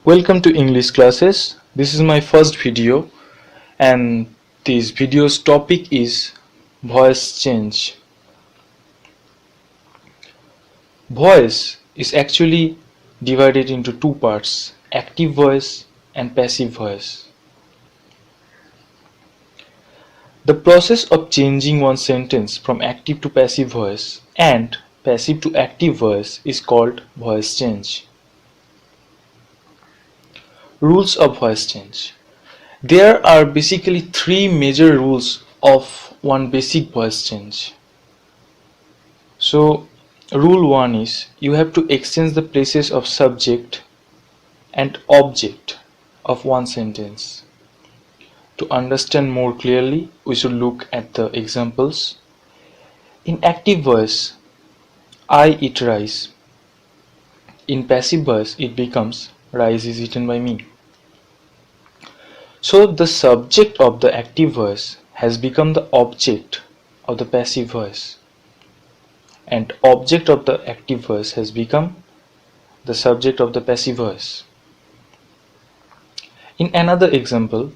Welcome to English classes. This is my first video and this video's topic is voice change. Voice is actually divided into two parts, active voice and passive voice. The process of changing one sentence from active to passive voice and passive to active voice is called voice change. Rules of voice change. There are basically three major rules of one basic voice change. So, rule 1 is you have to exchange the places of subject and object of one sentence. To understand more clearly, we should look at the examples. In active voice, I eat rice. In passive voice, it becomes rice is eaten by me. So the subject of the active voice has become the object of the passive voice, and object of the active voice has become the subject of the passive voice. In another example,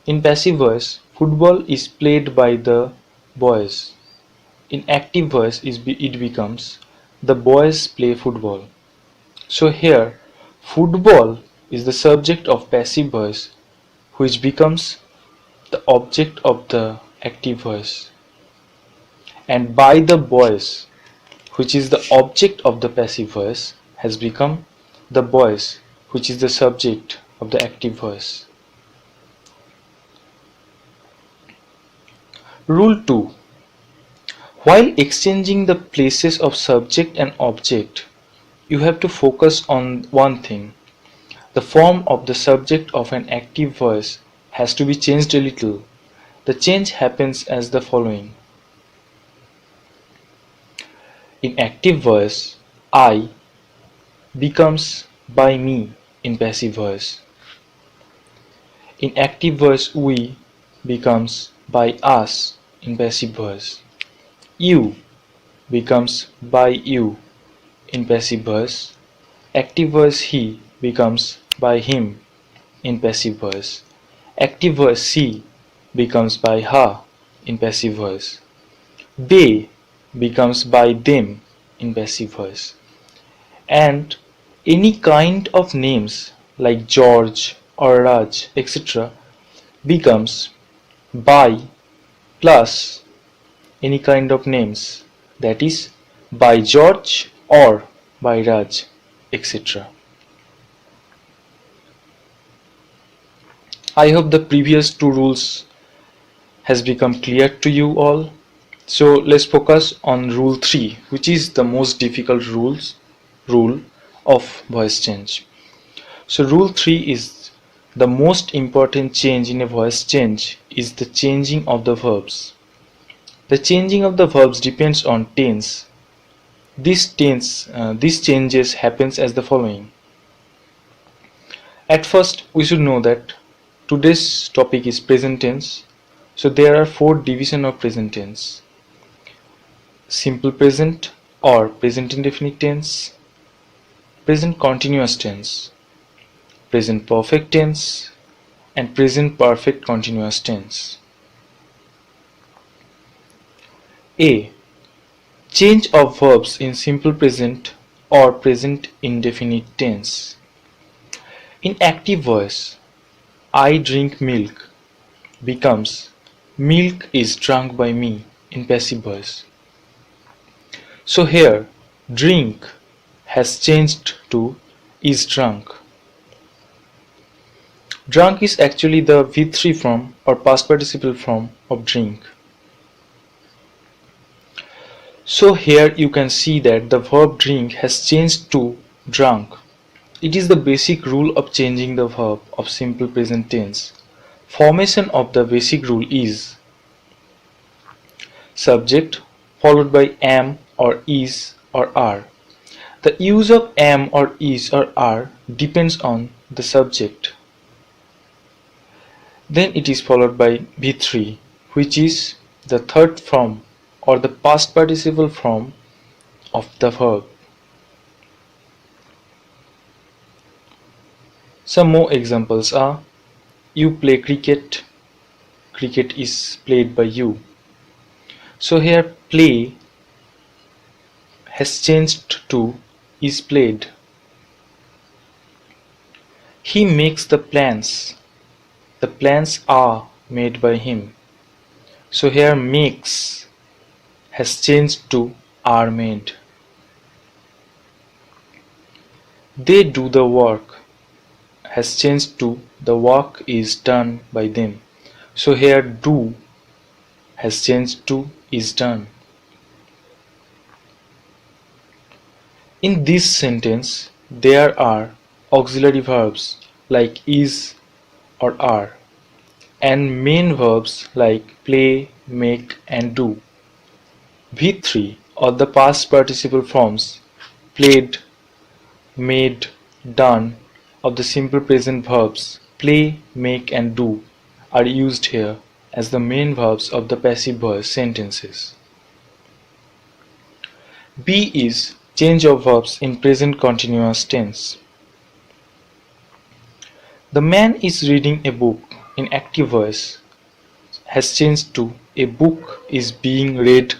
in passive voice, football is played by the boys. In active voice, it becomes the boys play football. So here, football is the subject of passive voice, which becomes the object of the active voice, and by the boys, which is the object of the passive voice, has become the boys, which is the subject of the active voice. Rule 2. While exchanging the places of subject and object, you have to focus on one thing. The form of the subject of an active voice has to be changed a little. The change happens as the following. In active voice, I becomes by me in passive voice. In active voice, we becomes by us in passive voice. You becomes by you in passive voice. Active voice he becomes by him in passive voice. Active voice she becomes by her in passive voice. They becomes by them in passive voice. And any kind of names like George or Raj, etc. becomes by plus any kind of names, that is by George or by Raj, etc. I hope the previous two rules has become clear to you all. So let's focus on rule 3, which is the most difficult rule of voice change. So rule 3 is the most important change in a voice change is the changing of the verbs. The changing of the verbs depends on tense. These changes happens as the following. At first, we should know that today's topic is present tense. So there are 4 divisions of present tense. Simple present or present indefinite tense, present continuous tense, present perfect tense, and present perfect continuous tense. A. Change of verbs in simple present or present indefinite tense. In active voice, I drink milk becomes milk is drunk by me in passive voice. So here, drink has changed to is drunk. Drunk is actually the V3 form or past participle form of drink. So here you can see that the verb drink has changed to drunk. It is the basic rule of changing the verb of simple present tense. Formation of the basic rule is subject followed by am or is or are. The use of am or is or are depends on the subject. Then it is followed by V3, which is the third form or the past participle form of the verb. Some more examples are: you play cricket, cricket is played by you. So here play has changed to is played. He makes the plans are made by him. So here makes has changed to are made. They do the work has changed to the work is done by them. So here do has changed to is done. In this sentence, there are auxiliary verbs like is or are, and main verbs like play, make, and do. V3 or the past participle forms played, made, done of the simple present verbs play, make, and do are used here as the main verbs of the passive voice sentences. B is change of verbs in present continuous tense. The man is reading a book in active voice has changed to a book is being read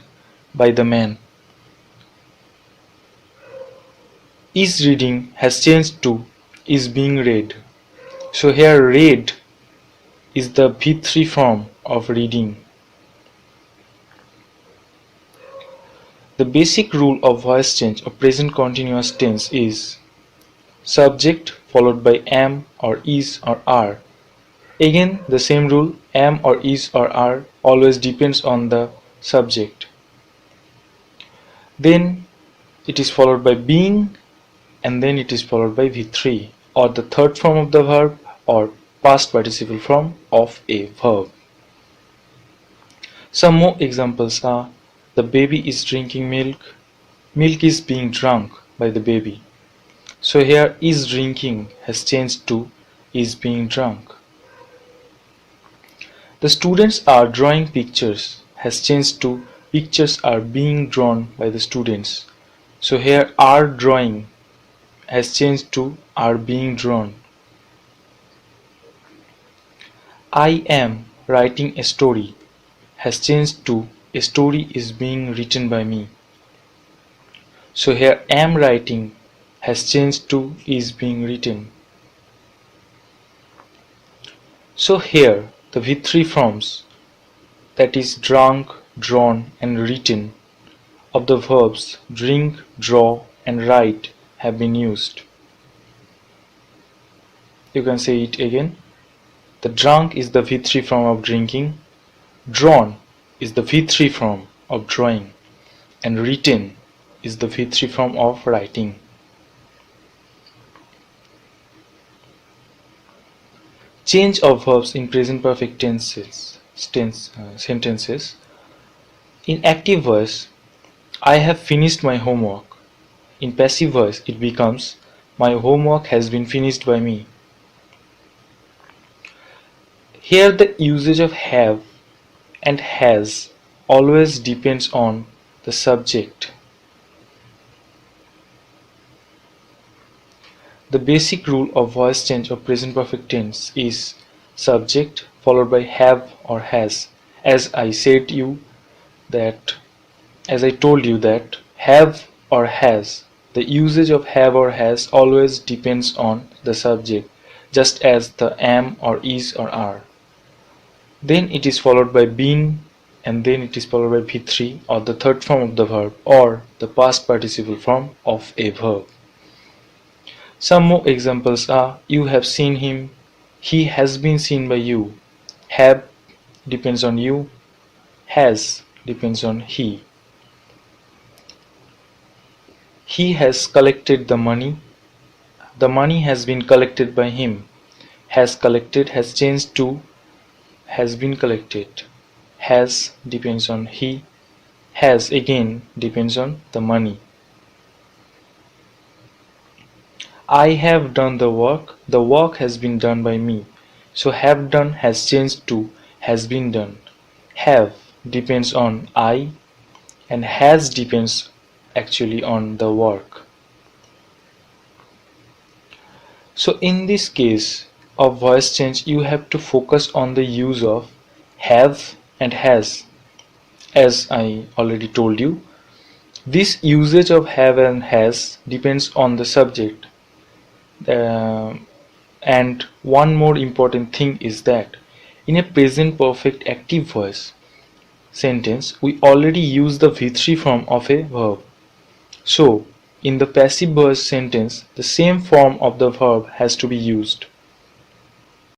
by the man. Is reading has changed to is being read. So here read is the V3 form of reading. The basic rule of voice change of present continuous tense is subject followed by am or is or are. Again the same rule, am or is or are always depends on the subject. Then it is followed by being, and then it is followed by V3 or the third form of the verb or past participle form of a verb. Some more examples are the baby is drinking milk, milk is being drunk by the baby. So here is drinking has changed to is being drunk. The students are drawing pictures has changed to pictures are being drawn by the students. So here are drawing has changed to are being drawn. I am writing a story has changed to a story is being written by me. So here am writing has changed to is being written. So here the V3 forms, that is drunk, drawn, and written of the verbs drink, draw, and write have been used. You can say it again. The drunk is the V3 form of drinking, drawn is the V3 form of drawing, and written is the V3 form of writing. Change of verbs in present perfect sentences. In active voice, I have finished my homework. In passive voice, it becomes my homework has been finished by me. Here the usage of have and has always depends on the subject. The basic rule of voice change of present perfect tense is subject followed by have or has. As I told you that have or has, the usage of have or has always depends on the subject, just as the am or is or are. Then it is followed by been, and then it is followed by V3 or the third form of the verb or the past participle form of a verb. Some more examples are you have seen him, he has been seen by you, have depends on you, has depends on he. He has collected the money has been collected by him, has collected has changed to has been collected, has depends on he, has again depends on the money. I have done the work has been done by me. So have done has changed to has been done. Have depends on I, and has depends actually on the work. So in this case of voice change, you have to focus on the use of have and has. As I already told you, this usage of have and has depends on the subject. And one more important thing is that in a present perfect active voice sentence, we already use the V3 form of a verb. So, in the passive voice sentence, the same form of the verb has to be used.